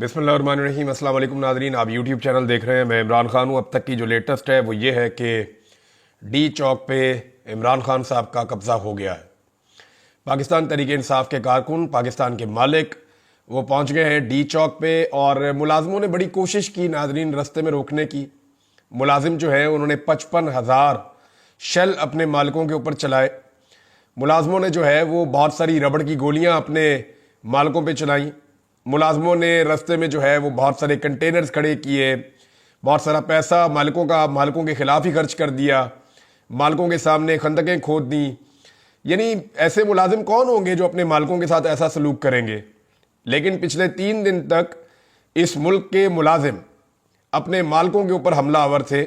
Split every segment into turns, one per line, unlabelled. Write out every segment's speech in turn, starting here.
बिस्मिल्लाहिर्रहमानिर्रहीम। अस्सलाम वालेकुम नाज़रीन, आप यूट्यूब चैनल देख रहे हैं। मैं इमरान खान हूँ। अब तक की जो लेटेस्ट है वो ये है कि डी चौक पे इमरान खान साहब का कब्ज़ा हो गया है। पाकिस्तान तहरीक इंसाफ के कारकुन, पाकिस्तान के मालिक, वो पहुँच गए हैं डी चौक पे और मुलाजमों ने बड़ी कोशिश की नाज़रीन रास्ते में रोकने की। मुलाजिम जो है उन्होंने 55,000 शेल अपने मालिकों के ऊपर चलाए। मुलाजमों ने जो है वो बहुत सारी रबड़ की गोलियां अपने मालिकों पे चलाई। मुलाजमों ने रास्ते में जो है वो बहुत सारे कंटेनर्स खड़े किए, बहुत सारा पैसा मालिकों के खिलाफ ही खर्च कर दिया, मालिकों के सामने खंदकें खोद दी। यानी ऐसे मुलाजिम कौन होंगे जो अपने मालिकों के साथ ऐसा सलूक करेंगे। लेकिन पिछले 3 दिन तक इस मुल्क के मुलाजिम अपने मालिकों के ऊपर हमलावर थे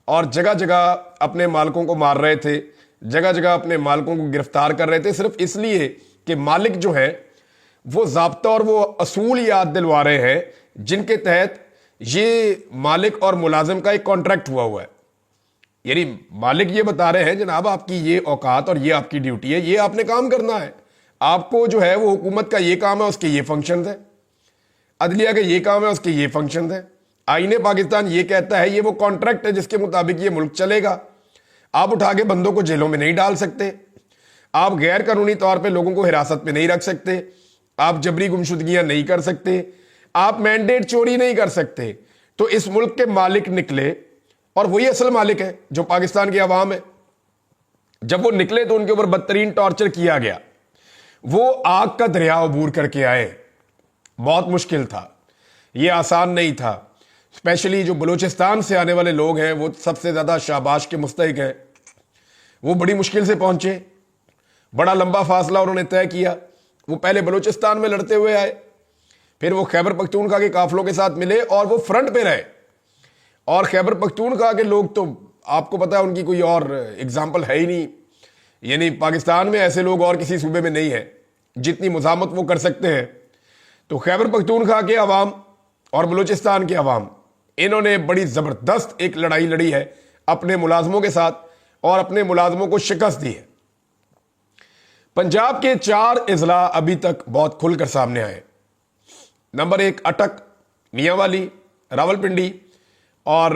और जगह जगह अपने मालिकों को मार रहे थे, जगह जगह अपने मालिकों को गिरफ्तार कर रहे थे, सिर्फ इसलिए कि मालिक जो है वो ज़ाब्ता और वो असूल याद दिलवा रहे हैं जिनके तहत ये मालिक और मुलाजिम का एक कॉन्ट्रैक्ट हुआ है। यानी मालिक ये बता रहे हैं जनाब आपकी ये औकात और ये आपकी ड्यूटी है, ये आपने काम करना है, आपको जो है वो हुकूमत का ये काम है, उसके ये फंक्शन है, अदलिया का ये काम है, उसके ये फंक्शन है, आईने पाकिस्तान ये कहता है, ये वो कॉन्ट्रैक्ट है जिसके मुताबिक ये मुल्क चलेगा। आप उठा के बंदों को जेलों में नहीं डाल सकते, आप गैर कानूनी तौर पर लोगों को हिरासत में नहीं रख सकते, आप जबरी गुमशुदगियां नहीं कर सकते, आप मैंडेट चोरी नहीं कर सकते। तो इस मुल्क के मालिक निकले और वही असल मालिक है जो पाकिस्तान की आवाम है। जब वो निकले तो उनके ऊपर बदतरीन टॉर्चर किया गया। वो आग का दरिया अबूर करके आए, बहुत मुश्किल था, ये आसान नहीं था। स्पेशली जो बलूचिस्तान से आने वाले लोग हैं वो सबसे ज्यादा शाबाश के मुस्तहिक हैं। वो बड़ी मुश्किल से पहुंचे, बड़ा लंबा फासला उन्होंने तय किया। वो पहले बलूचिस्तान में लड़ते हुए आए, फिर वो खैबर पख्तूनख्वा के काफिलों के साथ मिले और वो फ्रंट पे रहे। और खैबर पख्तूनख्वा के लोग तो आपको पता है उनकी कोई और एग्जाम्पल है ही नहीं। यानी पाकिस्तान में ऐसे लोग और किसी सूबे में नहीं है जितनी मुजामत वो कर सकते हैं। तो खैबर पख्तूनख्वा के अवाम और बलूचिस्तान के अवाम, इन्होंने बड़ी ज़बरदस्त एक लड़ाई लड़ी है अपने मुलाजमों के साथ और अपने मुलाजमों को शिकस्त दी है। पंजाब के 4 अजला अभी तक बहुत खुलकर सामने आए। नंबर 1 अटक, मियांवाली, रावलपिंडी और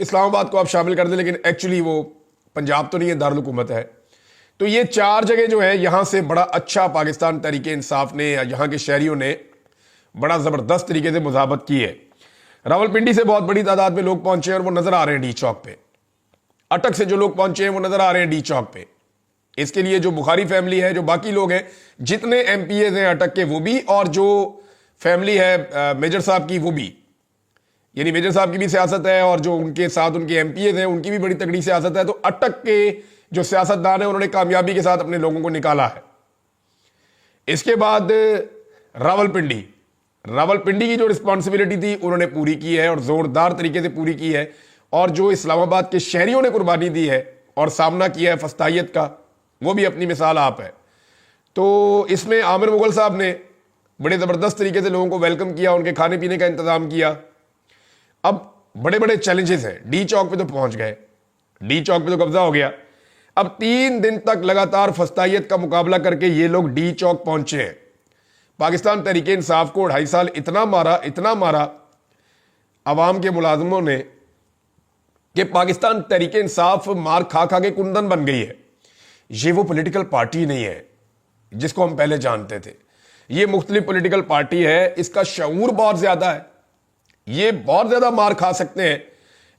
इस्लामाबाद को आप शामिल कर दें, लेकिन एक्चुअली वो पंजाब तो नहीं है, दारुल हुकूमत है। तो ये 4 जगह जो है यहां से बड़ा अच्छा पाकिस्तान तहरीक इंसाफ ने या यहां के शहरियों ने बड़ा ज़बरदस्त तरीके से मुजाबत की है। रावलपिंडी से बहुत बड़ी तादाद में लोग पहुंचे और वो नजर आ रहे हैं डी चौक पे। अटक से जो लोग पहुंचे हैं वो नजर आ रहे हैं डी चौक पे। इसके लिए जो बुखारी फैमिली है, जो बाकी लोग हैं, जितने एमपीए हैं अटक के वो भी, और जो फैमिली है मेजर साहब की वो भी, यानी मेजर साहब की भी सियासत है और जो उनके साथ उनके एमपीए हैं उनकी भी बड़ी तगड़ी सियासत है। तो अटक के जो सियासतदान है उन्होंने कामयाबी के साथ अपने लोगों को निकाला है। इसके बाद रावलपिंडी, रावलपिंडी की जो रिस्पॉन्सिबिलिटी थी उन्होंने पूरी की है और जोरदार तरीके से पूरी की है। और जो इस्लामाबाद के शहरियों ने कुर्बानी दी है और सामना किया है फस्तायत का, वो भी अपनी मिसाल आप है। तो इसमें आमिर मुगल साहब ने बड़े ज़बरदस्त तरीके से लोगों को वेलकम किया, उनके खाने पीने का इंतज़ाम किया। अब बड़े बड़े चैलेंजेस हैं। डी चौक पे तो पहुंच गए, डी चौक पे तो कब्जा हो गया। अब 3 दिन तक लगातार फस्तायत का मुकाबला करके ये लोग डी चौक पहुंचे हैं। पाकिस्तान तहरीक इंसाफ को 2.5 साल इतना मारा अवाम के मुलाजमों ने कि पाकिस्तान तहरीक इंसाफ मार खा खा के कुंदन बन गई है। ये वो पॉलिटिकल पार्टी नहीं है जिसको हम पहले जानते थे। ये मुख्तलिफ पॉलिटिकल पार्टी है, इसका शऊर बहुत ज्यादा है, ये बहुत ज्यादा मार खा सकते हैं।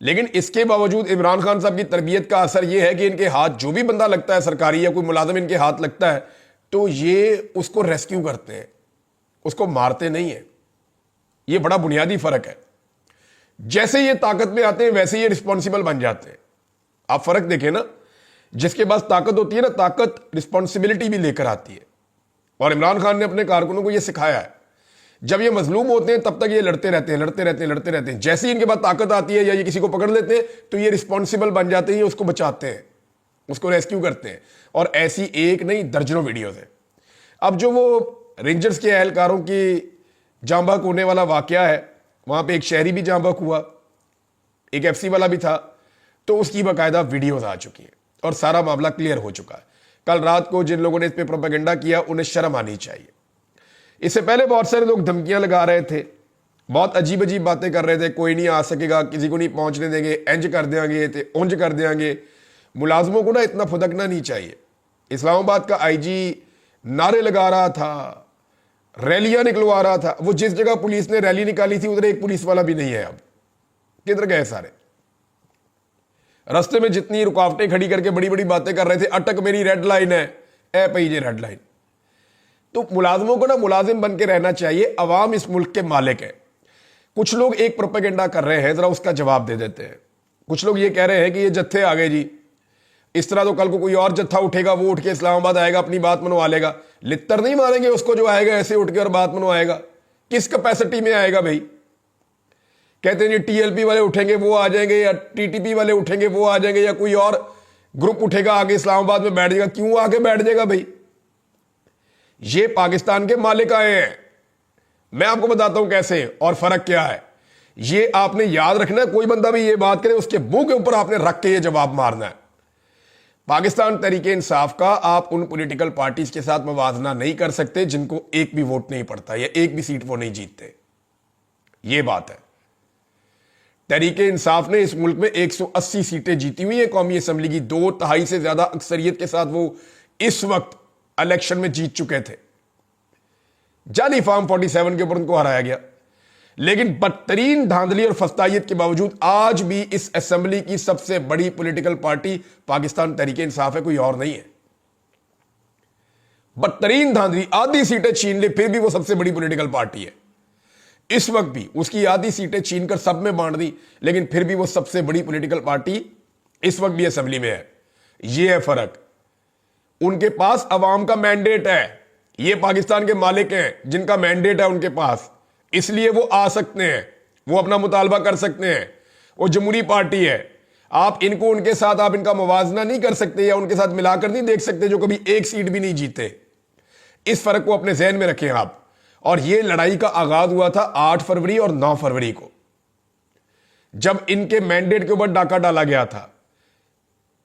लेकिन इसके बावजूद इमरान खान साहब की तरबियत का असर यह है कि इनके हाथ जो भी बंदा लगता है सरकारी या कोई मुलाजिम इनके हाथ लगता है तो ये उसको रेस्क्यू करते हैं, उसको मारते नहीं है। ये बड़ा बुनियादी फर्क है। जैसे ये ताकत में आते हैं वैसे ये रिस्पॉन्सिबल बन जाते हैं। आप फर्क देखें ना, जिसके पास ताकत होती है ना, ताकत रिस्पॉन्सिबिलिटी भी लेकर आती है। और इमरान खान ने अपने कारकुनों को यह सिखाया है। जब ये मजलूम होते हैं तब तक ये लड़ते रहते हैं। जैसे ही इनके पास ताकत आती है या ये किसी को पकड़ लेते हैं तो ये रिस्पॉन्सिबल बन जाते हैं, उसको बचाते हैं, उसको रेस्क्यू करते हैं। और ऐसी एक नहीं दर्जनों वीडियोज है। अब जो वो रेंजर्स के एहलकारों की जाँ बहक होने वाला वाकया है, वहां पर एक शहरी भी जाँ बहक हुआ, एक एफसी वाला भी था, तो उसकी बाकायदा वीडियोज आ चुकी है और सारा मामला क्लियर हो चुका है। कल रात को जिन लोगों ने इस पर प्रोपेगेंडा किया उन्हें शर्म आनी चाहिए। इससे पहले बहुत सारे लोग धमकियां लगा रहे थे बहुत अजीब अजीब बातें कर रहे थे, कोई नहीं आ सकेगा, किसी को नहीं पहुंचने देंगे, इंज कर देंगे तो उंज कर देंगे। मुलाजमों को ना इतना फुदकना नहीं चाहिए। इस्लामाबाद का आईजी नारे लगा रहा था, रैलियां निकलवा रहा था, वो जिस जगह पुलिस ने रैली निकाली थी उधर एक पुलिस वाला भी नहीं है। अब किधर गए सारे? रास्ते में जितनी रुकावटें खड़ी करके बड़ी बड़ी बातें कर रहे थे, अटक मेरी रेड लाइन है, ए पई जे रेड लाइन। तो मुलाजमों को ना मुलाजिम बन के रहना चाहिए। अवाम इस मुल्क के मालिक है। कुछ लोग एक प्रोपेगेंडा कर रहे हैं, जरा उसका जवाब दे देते हैं। कुछ लोग ये कह रहे हैं कि ये जत्थे आ गए जी, इस तरह तो कल को कोई और जत्था उठेगा, वो उठ के इस्लामाबाद आएगा, अपनी बात मनवा लेगा। लित्तर नहीं मारेंगे उसको जो आएगा ऐसे उठ के और बात मनवाएगा। किस कैपेसिटी में आएगा भाई? कहते हैं जी टीएलपी वाले उठेंगे वो आ जाएंगे, या टीटीपी वाले उठेंगे वो आ जाएंगे, या कोई और ग्रुप उठेगा आगे इस्लामाबाद में बैठ जाएगा। क्यों आगे बैठ जाएगा भाई? ये पाकिस्तान के मालिक आए हैं। मैं आपको बताता हूं कैसे और फर्क क्या है। ये आपने याद रखना है। कोई बंदा भी ये बात करे उसके मुंह के ऊपर आपने रख के ये जवाब मारना है। पाकिस्तान तहरीके इंसाफ का आप उन पॉलिटिकल पार्टीज के साथ मुवाजना नहीं कर सकते जिनको एक भी वोट नहीं पड़ता या एक भी सीट वो नहीं जीतते। ये बात है। तहरीके इंसाफ ने इस मुल्क में 180 सीटें जीती हुई है कौमी असम्बली की। 2/3 से ज्यादा अक्सरियत के साथ वो इस वक्त इलेक्शन में जीत चुके थे। जाली फार्म 47 के ऊपर उनको हराया गया। लेकिन बदतरीन धांधली और फस्तायत के बावजूद आज भी इस असेंबली की सबसे बड़ी पॉलिटिकल पार्टी पाकिस्तान तहरीके इंसाफ है, कोई और नहीं है। बदतरीन धांधली, आधी सीटें छीन ले फिर भी वो सबसे बड़ी पॉलिटिकल पार्टी है। इस वक्त भी उसकी आधी सीटें छीनकर सब में बांट दी, लेकिन फिर भी वो सबसे बड़ी पॉलिटिकल पार्टी इस वक्त भी असेंबली में है। यह है फर्क। उनके पास अवाम का मैंडेट है। ये पाकिस्तान के मालिक हैं जिनका मैंडेट है उनके पास, इसलिए वो आ सकते हैं, वो अपना मुतालबा कर सकते हैं। वो जमहूरी पार्टी है। आप इनको उनके साथ आप इनका मुवाजना नहीं कर सकते या उनके साथ मिलाकर नहीं देख सकते जो कभी एक सीट भी नहीं जीते। इस फर्क को अपने जहन में रखें आप। और यह लड़ाई का आगाज हुआ था 8 फरवरी और 9 फरवरी को, जब इनके मैंडेट के ऊपर डाका डाला गया था।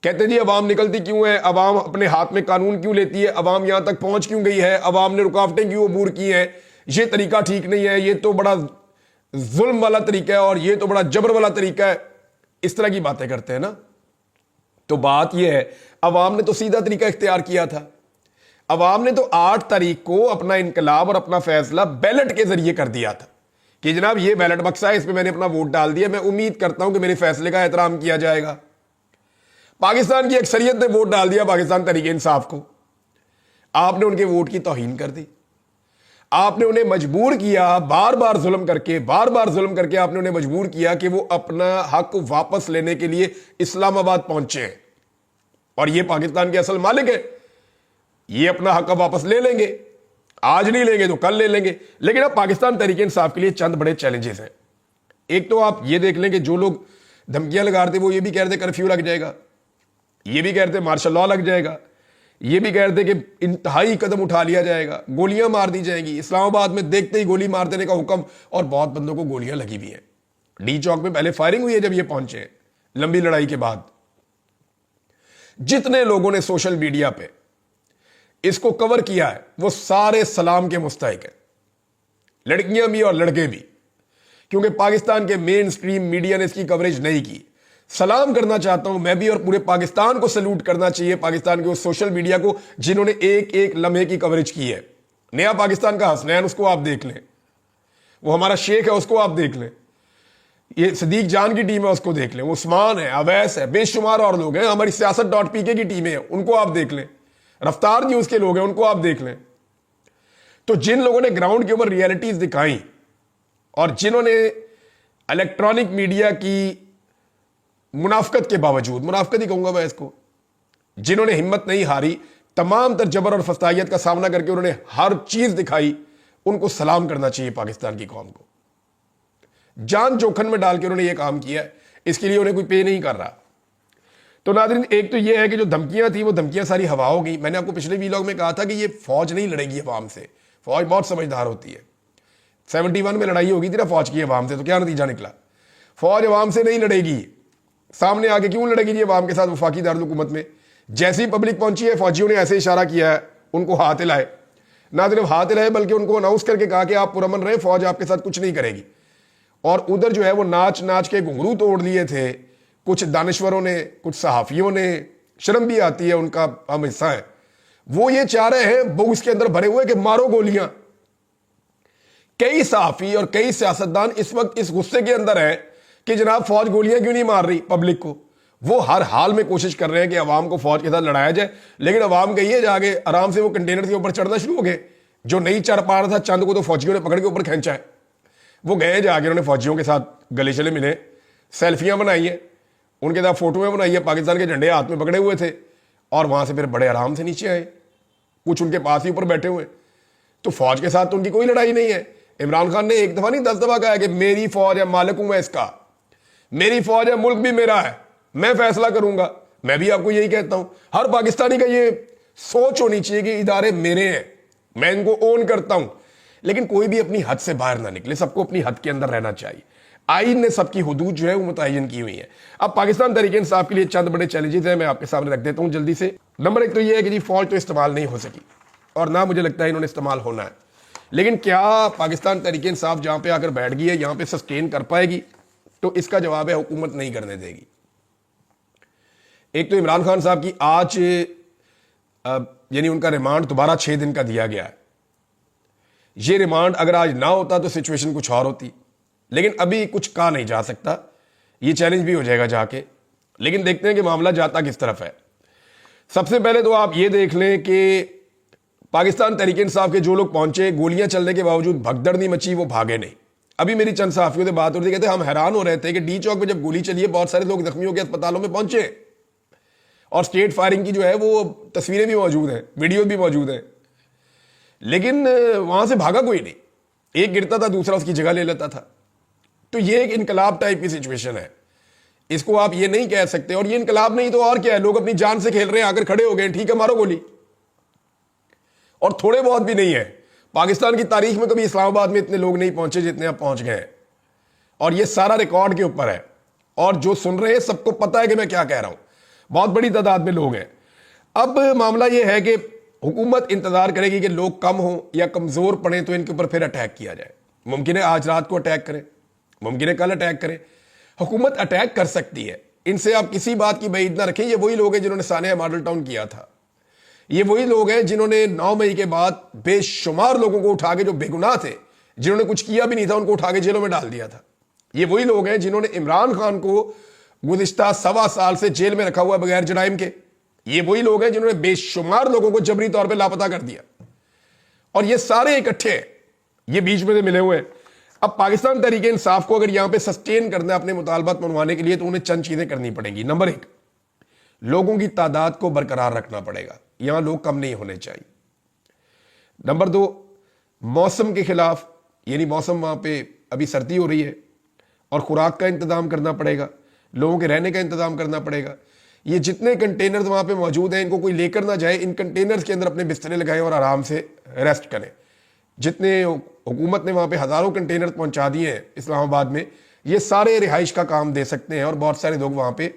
कहते जी अवाम निकलती क्यों है, अवाम अपने हाथ में कानून क्यों लेती है, अवाम यहां तक पहुंच क्यों गई है, अवाम ने रुकावटें क्यों अबूर की हैं, ये तरीका ठीक नहीं है, ये तो बड़ा जुल्म वाला तरीका है और ये तो बड़ा जबर वाला तरीका है। इस तरह की बातें करते हैं ना। तो बात यह है, अवाम ने तो सीधा तरीका इख्तियार किया था। अवाम ने तो 8 तारीख को अपना इनकलाब और अपना फैसला बैलेट के जरिए कर दिया था कि जनाब ये बैलेट बक्सा है, इस पर मैंने अपना वोट डाल दिया, मैं उम्मीद करता हूं कि मेरे फैसले का एहतराम किया जाएगा। पाकिस्तान की अक्सरियत ने वोट डाल दिया पाकिस्तान तहरीके इंसाफ को। आपने उनके वोट की तौहीन कर दी। आपने उन्हें मजबूर किया, बार बार जुल्म करके आपने उन्हें मजबूर किया कि वो अपना हक वापस लेने के लिए इस्लामाबाद पहुंचे हैं। और ये पाकिस्तान के असल मालिक है, ये अपना हक वापस ले लेंगे। आज नहीं लेंगे तो कल ले लेंगे। लेकिन अब पाकिस्तान तहरीके इंसाफ के लिए चंद बड़े चैलेंजेस हैं। एक तो आप ये देख लें कि जो लोग धमकियां लगा रहे थे वो ये भी कह रहे थे कर्फ्यू लग जाएगा, ये भी कह रहे थे मार्शल लॉ लग जाएगा, ये भी कह रहे थे कि इंतहाई कदम उठा लिया जाएगा, गोलियां मार दी जाएंगी। इस्लामाबाद में देखते ही गोली मार देने का हुक्म, और बहुत बंदों को गोलियां लगी भी हैं। डी चौक में पहले फायरिंग हुई है जब ये पहुंचे, लंबी लड़ाई के बाद। जितने लोगों ने सोशल मीडिया पे इसको कवर किया है वो सारे सलाम के मुस्तहिक है, लड़कियां भी और लड़के भी, क्योंकि पाकिस्तान के मेन स्ट्रीम मीडिया ने इसकी कवरेज नहीं की। सलाम करना चाहता हूं मैं भी, और पूरे पाकिस्तान को सैल्यूट करना चाहिए पाकिस्तान के उस सोशल मीडिया को जिन्होंने एक एक लम्हे की कवरेज की है। नया पाकिस्तान का हसनैन, उसको आप देख लें, वो हमारा शेख है, उसको आप देख लें, ये सदीक जान की टीम है, उसको देख लें, उस्मान है, अवैस है, बेशुमार और लोग हैं, हमारी सियासत.pk की टीम है, उनको आप देख लें, रफ्तार न्यूज के लोग हैं, उनको आप देख लें। तो जिन लोगों ने ग्राउंड के ऊपर रियलिटीज दिखाई और जिन्होंने इलेक्ट्रॉनिक मीडिया की मुनाफकत के बावजूद, मुनाफकत ही कहूंगा मैं इसको, जिन्होंने हिम्मत नहीं हारी, तमाम तर जबर और फस्तायत का सामना करके उन्होंने हर चीज दिखाई, उनको सलाम करना चाहिए पाकिस्तान की कौम को। जान जोखन में डाल के उन्होंने यह काम किया है, इसके लिए उन्हें कोई पे नहीं कर रहा। तो नाज़रीन, एक तो यह है कि जो धमकियां थी वो धमकियां सारी हवा हो गई। मैंने आपको पिछले वीलॉग में कहा था कि ये फौज नहीं लड़ेगी अवाम से, फौज बहुत समझदार होती है। 71 में लड़ाई होगी थी ना फौज की अवाम से, तो क्या नतीजा निकला? फौज अवाम से नहीं लड़ेगी, सामने आके क्यों लड़ेगी जी अवाम के साथ वफाकी दारुल हुकूमत में? जैसे ही पब्लिक पहुंची है, फौजियों ने ऐसे इशारा किया है, उनको हाथ हिलाए, ना सिर्फ हाथ हिलाए बल्कि उनको अनाउंस करके कहा कि आप पुरअमन रहे, फौज आपके साथ कुछ नहीं करेगी। और उधर जो है वो नाच नाच के घुंघरू तोड़ लिए थे कुछ दानश्वरों ने, कुछ सहाफियों ने। शर्म भी आती है, उनका हम हिस्सा है। वो ये चाह रहे हैं, वो उसके अंदर भरे हुए कि मारो गोलियां। कई सहाफी और कई सियासतदान इस वक्त इस गुस्से के अंदर हैं कि जनाब फौज गोलियां क्यों नहीं मार रही पब्लिक को। वो हर हाल में कोशिश कर रहे हैं कि अवाम को फौज के साथ लड़ाया जाए, लेकिन अवाम गई है जाके आराम से वो कंटेनर के ऊपर चढ़ना शुरू हो गए। जो नहीं चढ़ पा रहा था चंद को तो फौजियों ने पकड़ के ऊपर खींचा है। वो गए जाके उन्होंने फौजियों के साथ गले चले मिले, सेल्फियां बनाई हैं, उनके साथ फोटोएं बनाई है, पाकिस्तान के झंडे हाथ में पकड़े हुए थे, और वहां से फिर बड़े आराम से नीचे आए। कुछ उनके पास ही ऊपर बैठे हुए। तो फौज के साथ तो उनकी कोई लड़ाई नहीं है। इमरान खान ने एक दफा नहीं 10 दफा कहा है कि मेरी फौज है, मालिक हूं मैं इसका, मेरी फौज है, मुल्क भी मेरा है, मैं फैसला करूंगा। मैं भी आपको यही कहता हूं, हर पाकिस्तानी का ये सोच होनी चाहिए कि इदारे मेरे हैं, मैं इनको ओन करता हूं। लेकिन कोई भी अपनी हद से बाहर ना निकले, सबको अपनी हद के अंदर रहना चाहिए। आइन ने सबकी हुदूद जो है वो मुतय्यन की हुई है। अब पाकिस्तान तहरीक इंसाफ के लिए चंद बड़े चैलेंजेस हैं, मैं आपके सामने रख देता हूं जल्दी से। नंबर 1 तो ये है कि जी फौज तो इस्तेमाल नहीं हो सकी, और ना मुझे लगता है इन्होंने इस्तेमाल होना है। लेकिन क्या पाकिस्तान तहरीक इंसाफ जहां पे आकर बैठ गई है यहां पे सस्टेन कर पाएगी? तो इसका जवाब है हुकूमत नहीं करने देगी। एक तो इमरान खान साहब की आज यानी उनका रिमांड दोबारा 6 दिन का दिया गया है। ये रिमांड अगर आज ना होता तो सिचुएशन कुछ और होती, लेकिन अभी कुछ कहा नहीं जा सकता, ये चैलेंज भी हो जाएगा जाके। लेकिन देखते हैं कि मामला जाता किस तरफ है। सबसे पहले तो आप ये देख लें कि पाकिस्तान तहरीक इंसाफ के जो लोग पहुंचे, गोलियां चलने के बावजूद भगदड़ नहीं मची, वो भागे नहीं। अभी मेरी चंद सहाफियों से बात हो रही थी, कहते हम हैरान हो रहे थे कि डी चौक में जब गोली चली है बहुत सारे लोग जख्मी होकर अस्पतालों में पहुंचे, और स्टेट फायरिंग की जो है वो तस्वीरें भी मौजूद हैं, वीडियो भी मौजूद हैं, लेकिन वहां से भागा कोई नहीं। एक गिरता था दूसरा उसकी जगह ले लेता था। तो ये एक इनकलाब टाइप की सिचुएशन है, इसको आप ये नहीं कह सकते। और ये इनकलाब नहीं तो और क्या है, लोग अपनी जान से खेल रहे हैं, आकर खड़े हो गए, ठीक है मारो गोली। और थोड़े बहुत भी नहीं है, पाकिस्तान की तारीख में कभी इस्लामाबाद में इतने लोग नहीं पहुंचे जितने अब पहुंच गए हैं, और ये सारा रिकॉर्ड के ऊपर है। और जो सुन रहे हैं सबको पता है कि मैं क्या कह रहा हूं, बहुत बड़ी तादाद में लोग हैं। अब मामला यह है कि हुकूमत इंतजार करेगी कि लोग कम हो या कमजोर पड़े तो इनके ऊपर फिर अटैक किया जाए। मुमकिन है आज रात को अटैक करें, मुमकिन है कल अटैक करें। हुकूमत अटैक कर सकती है, इनसे आप किसी बात की उम्मीद ना रखें। ये वही लोग हैं जिन्होंने सानिया मॉडल टाउन किया था, ये वही लोग हैं जिन्होंने 9 मई के बाद बेशुमार लोगों को उठा के, जो बेगुनाह थे, जिन्होंने कुछ किया भी नहीं था, उनको उठा के जेलों में डाल दिया था। ये वही लोग हैं जिन्होंने इमरान खान को गुज़िश्ता 1.25 साल से जेल में रखा हुआ बगैर जुराइम के। ये वही लोग हैं जिन्होंने बेशुमार लोगों को जबरी तौर पे लापता कर दिया, और ये सारे इकट्ठे हैं, ये बीच में से मिले हुए हैं। अब पाकिस्तान तहरीक इंसाफ को अगर यहां पे सस्टेन करना है अपने मुतालबात मनवाने के लिए, तो उन्हें चंद चीजें करनी पड़ेंगी। नंबर 1, लोगों की तादाद को बरकरार रखना पड़ेगा, यहां लोग कम नहीं होने चाहिए। नंबर 2, मौसम के खिलाफ, यानी मौसम वहां पे अभी सर्दी हो रही है, और खुराक का इंतजाम करना पड़ेगा, लोगों के रहने का इंतजाम करना पड़ेगा। ये जितने कंटेनर्स वहां पे मौजूद हैं इनको कोई लेकर ना जाए, इन कंटेनर्स के अंदर अपने बिस्तरे लगाएं और आराम से रेस्ट करें। जितने हुकूमत ने वहां पे हजारों कंटेनर पहुंचा दिए हैं इस्लामाबाद में, ये सारे रिहाइश का काम दे सकते हैं, और बहुत सारे लोग वहां पे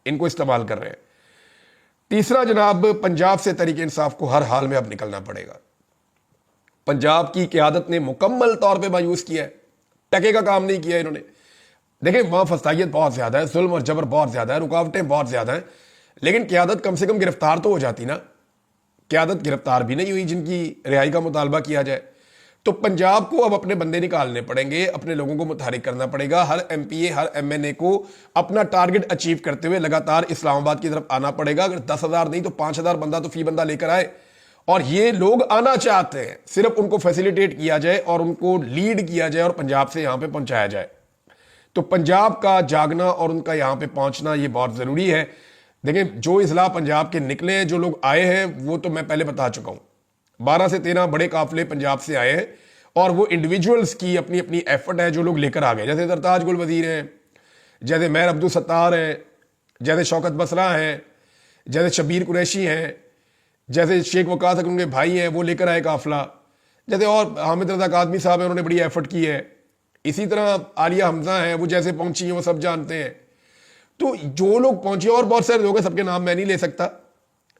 इनको इस्तेमाल कर रहे हैं। तीसरा जनाब, पंजाब से तहरीक इंसाफ को हर हाल में अब निकलना पड़ेगा। पंजाब की क़यादत ने मुकम्मल तौर पर मायूस किया है, टके का काम नहीं किया इन्होंने। देखिए वहां फसाइयत बहुत ज्यादा है, जुल्म और जबर बहुत ज्यादा है, रुकावटें बहुत ज्यादा हैं, लेकिन क़यादत कम से कम गिरफ्तार तो हो जाती ना। क़यादत गिरफ्तार भी नहीं हुई जिनकी रिहाई का मुतालबा किया जाए। तो पंजाब को अब अपने बंदे निकालने पड़ेंगे, अपने लोगों को मुतहरिक करना पड़ेगा। हर MPA, हर MNA को अपना टारगेट अचीव करते हुए लगातार इस्लामाबाद की तरफ आना पड़ेगा। अगर 10,000 नहीं तो 5,000 बंदा तो फी बंदा लेकर आए। और ये लोग आना चाहते हैं, सिर्फ उनको फैसिलिटेट किया जाए और उनको लीड किया जाए और पंजाब से यहां पे पहुंचाया जाए। तो पंजाब का जागना और उनका यहां पे पहुंचना ये बहुत जरूरी है। देखिए जो इजला पंजाब के निकले हैं, जो लोग आए हैं, वो तो मैं पहले बता चुका हूं, 12 से 13 बड़े काफिले पंजाब से आए हैं, और वो इंडिविजुअल्स की अपनी अपनी एफर्ट है जो लोग लेकर आ गए। जैसे सरताज गुल वजीर हैं, जैसे मेहर अब्दुल सत्तार हैं, जैसे शौकत बसरा हैं, जैसे शबीर कुरैशी हैं, जैसे शेख वकास अख्तर उनके भाई हैं, वो लेकर आए काफिला। जैसे और हामिद रजा कादमी साहब हैं, उन्होंने बड़ी एफर्ट की है। इसी तरह आलिया हमजा हैं, वो जैसे पहुंची हैं वो सब जानते हैं। तो जो लोग पहुंचे, और बहुत सारे लोग हैं, सबके नाम मैं नहीं ले सकता,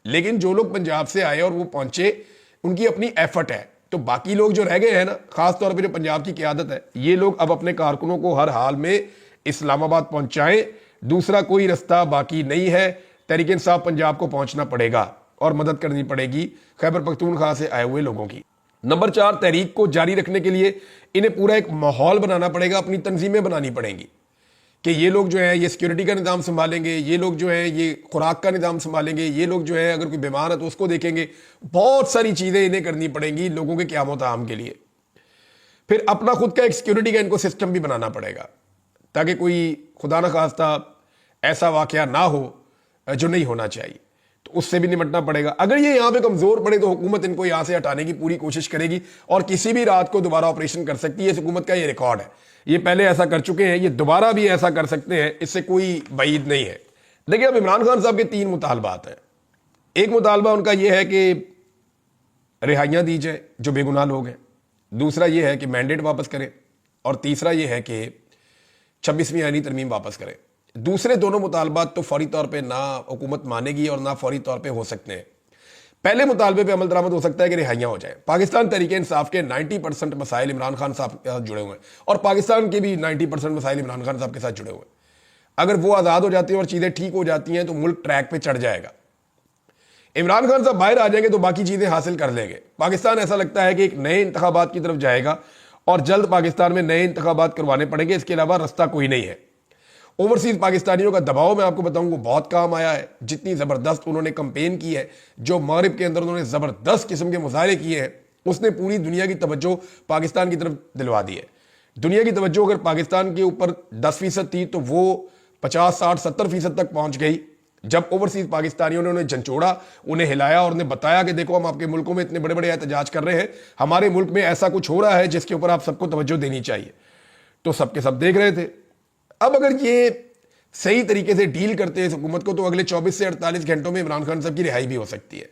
लेकिन जो लोग पंजाब से आए और वो पहुंचे, उनकी अपनी एफर्ट है। तो बाकी लोग जो रह गए हैं ना, खासतौर पर जो पंजाब की क़यादत है, ये लोग अब अपने कारकुनों को हर हाल में इस्लामाबाद पहुंचाएं। दूसरा कोई रास्ता बाकी नहीं है। तहरीक इंसाफ पंजाब को पहुंचना पड़ेगा और मदद करनी पड़ेगी खैबर पख्तूनख्वा से आए हुए लोगों की। नंबर 4, तहरीक को जारी रखने के लिए इन्हें पूरा एक माहौल बनाना पड़ेगा, अपनी तंजीमें बनानी पड़ेंगी कि ये लोग जो है ये सिक्योरिटी का निज़ाम संभालेंगे, ये लोग जो है ये खुराक का निज़ाम संभालेंगे, ये लोग जो है अगर कोई बीमार है तो उसको देखेंगे। बहुत सारी चीज़ें इन्हें करनी पड़ेंगी लोगों के क़यामत आम के लिए। फिर अपना खुद का एक सिक्योरिटी का इनको सिस्टम भी बनाना पड़ेगा ताकि कोई खुदा न खास्ता ऐसा वाक़या ना हो जो नहीं होना चाहिए, तो उससे भी निपटना पड़ेगा। अगर ये यहाँ पे कमज़ोर पड़े तो हुकूमत इनको यहाँ से हटाने की पूरी कोशिश करेगी और किसी भी रात को दोबारा ऑपरेशन कर सकती है। इस हुकूमत का ये रिकॉर्ड है, ये पहले ऐसा कर चुके हैं, ये दोबारा भी ऐसा कर सकते हैं, इससे कोई बईद नहीं है। देखिए, अब इमरान खान साहब के 3 मुतालबात हैं। एक मुतालबा उनका यह है कि रिहाइयाँ दी जाए जो बेगुनाह लोग हैं, दूसरा यह है कि मैंडेट वापस करें, और तीसरा यह है कि 26वीं आईनी तरमीम वापस करें। दूसरे दोनों मुतालबात तो फौरी तौर पे ना हुकूमत मानेगी और ना फौरी तौर पे हो सकते हैं। पहले मुतालबे पे अमल दरामद हो सकता है कि रिहाइयाँ हो जाए। पाकिस्तान तहरीक इंसाफ के 90% मसाइल इमरान खान साहब के साथ जुड़े हुए हैं और पाकिस्तान के भी 90% मसाइल इमरान खान साहब के साथ जुड़े हुए हैं। अगर वो आज़ाद हो जाती हैं और चीज़ें ठीक हो जाती हैं तो मुल्क ट्रैक पे चढ़ जाएगा। इमरान खान साहब बाहर आ जाएंगे तो बाकी चीज़ें हासिल कर लेंगे। पाकिस्तान ऐसा लगता है कि एक नए इंतखाबात की तरफ जाएगा और जल्द पाकिस्तान में नए इंतखाबात करवाने पड़ेंगे, इसके अलावा रास्ता कोई नहीं है। ओवरसीज पाकिस्तानियों का दबाव मैं आपको बताऊं वो बहुत काम आया है। जितनी ज़बरदस्त उन्होंने कंपेन की है, जो मगरिब के अंदर उन्होंने ज़बरदस्त किस्म के मुजाहरे किए हैं, उसने पूरी दुनिया की तवज्जो पाकिस्तान की तरफ दिलवा दी है। दुनिया की तवज्जो अगर पाकिस्तान के ऊपर 10% थी तो वो 50, 60, 70% तक पहुंच गई जब ओवरसीज पाकिस्तानियों ने उन्हें झंझोड़ा, उन्हें हिलाया और उन्हें बताया कि देखो हम आपके मुल्कों में इतने बड़े बड़े एहतजाज कर रहे हैं, हमारे मुल्क में ऐसा कुछ हो रहा है जिसके ऊपर आप सबको तवज्जो देनी चाहिए। तो सबके सब देख रहे थे। अब अगर ये सही तरीके से डील करते हैं इस हुकूमत को तो अगले 24 से 48 घंटों में इमरान खान साहब की रिहाई भी हो सकती है।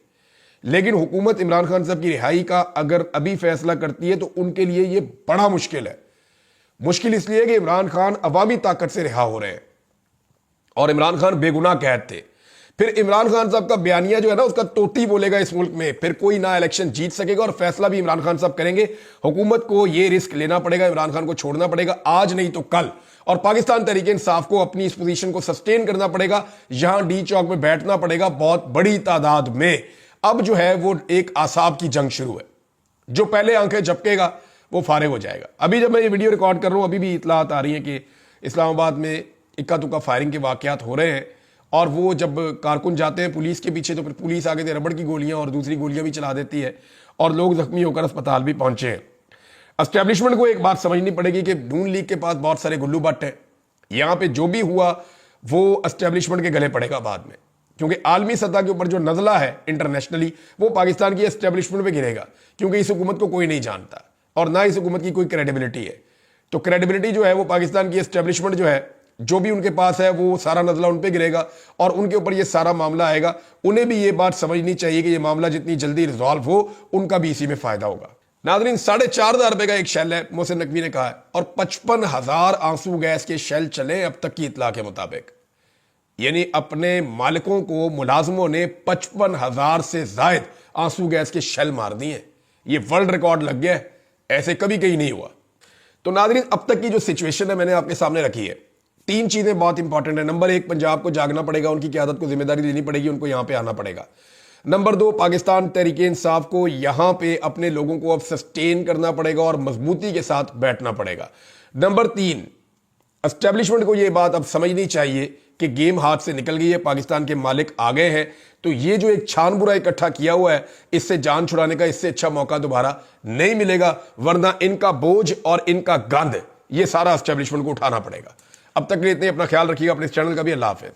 लेकिन हुकूमत इमरान खान साहब की रिहाई का अगर अभी फैसला करती है तो उनके लिए ये बड़ा मुश्किल है। मुश्किल इसलिए कि इमरान खान अवामी ताकत से रिहा हो रहे हैं और इमरान खान बेगुनाह कैद थे। फिर इमरान खान साहब का बयानिया जो है ना उसका तोती बोलेगा इस मुल्क में, फिर कोई ना इलेक्शन जीत सकेगा और फैसला भी इमरान खान साहब करेंगे। हुकूमत को ये रिस्क लेना पड़ेगा, इमरान खान को छोड़ना पड़ेगा, आज नहीं तो कल। और पाकिस्तान तहरीक इंसाफ को अपनी इस पोजीशन को सस्टेन करना पड़ेगा, यहां डी चौक में बैठना पड़ेगा बहुत बड़ी तादाद में। अब जो है वो एक आसाब की जंग शुरू है, जो पहले आंखें झपकेगा वो फारिग हो जाएगा। अभी जब मैं ये वीडियो रिकॉर्ड कर रहा हूं अभी भी इतलात आ रही है कि इस्लामाबाद में इक्का दुक्का फायरिंग के वाकयात हो रहे हैं और वो जब कारकुन जाते हैं पुलिस के पीछे तो फिर पुलिस आगे से रबड़ की गोलियां और दूसरी गोलियां भी चला देती है और लोग जख्मी होकर अस्पताल भी पहुंचे हैं। एस्टेब्लिशमेंट को एक बात समझनी पड़ेगी कि नून लीग के पास बहुत सारे गुल्लू बट हैं। यहाँ पे जो भी हुआ वो एस्टेब्लिशमेंट के गले पड़ेगा बाद में, क्योंकि आलमी सतह के ऊपर जो नजला है इंटरनेशनली वो पाकिस्तान की एस्टेब्लिशमेंट पे गिरेगा, क्योंकि इस हुकूमत को कोई नहीं जानता और ना इस हुकूमत की कोई क्रेडिबिलिटी है। तो क्रेडिबिलिटी जो है वो पाकिस्तान की एस्टेब्लिशमेंट जो है जो भी उनके पास है वो सारा नजला उन पे गिरेगा और उनके ऊपर ये सारा मामला आएगा। उन्हें भी ये बात समझनी चाहिए कि ये मामला जितनी जल्दी रिजॉल्व हो उनका भी इसी में फायदा होगा। नाज़रीन, 4,500 रुपए का एक शेल है, मोहसिन नकवी ने कहा है, और 55,000 आंसू गैस के शेल चले अब तक की इतला के मुताबिक। यानी अपने मालिकों को मुलाजमों ने 55,000 से जायद आंसू गैस के शेल मार दिए। ये वर्ल्ड रिकॉर्ड लग गया है, ऐसे कभी कहीं नहीं हुआ। तो नाज़रीन, अब तक की जो सिचुएशन है मैंने आपके सामने रखी है। 3 चीजें बहुत इंपॉर्टेंट है। नंबर 1, पंजाब को जागना पड़ेगा, उनकी क़यादत को जिम्मेदारी देनी पड़ेगी, उनको यहां पे आना पड़ेगा। नंबर 2, पाकिस्तान तहरीक इंसाफ को यहां पे अपने लोगों को अब सस्टेन करना पड़ेगा और मजबूती के साथ बैठना पड़ेगा। नंबर 3, एस्टेब्लिशमेंट को यह बात अब समझनी चाहिए कि गेम हाथ से निकल गई है, पाकिस्तान के मालिक आ गए हैं। तो ये जो एक छान बुरा इकट्ठा किया हुआ है, इससे जान छुड़ाने का इससे अच्छा मौका दोबारा नहीं मिलेगा, वरना इनका बोझ और इनका गंद ये सारा एस्टेब्लिशमेंट को उठाना पड़ेगा। अब तक के लिए इतने, अपना ख्याल रखिएगा, अपने इस चैनल का भी। अल्लाह हाफ़िज़।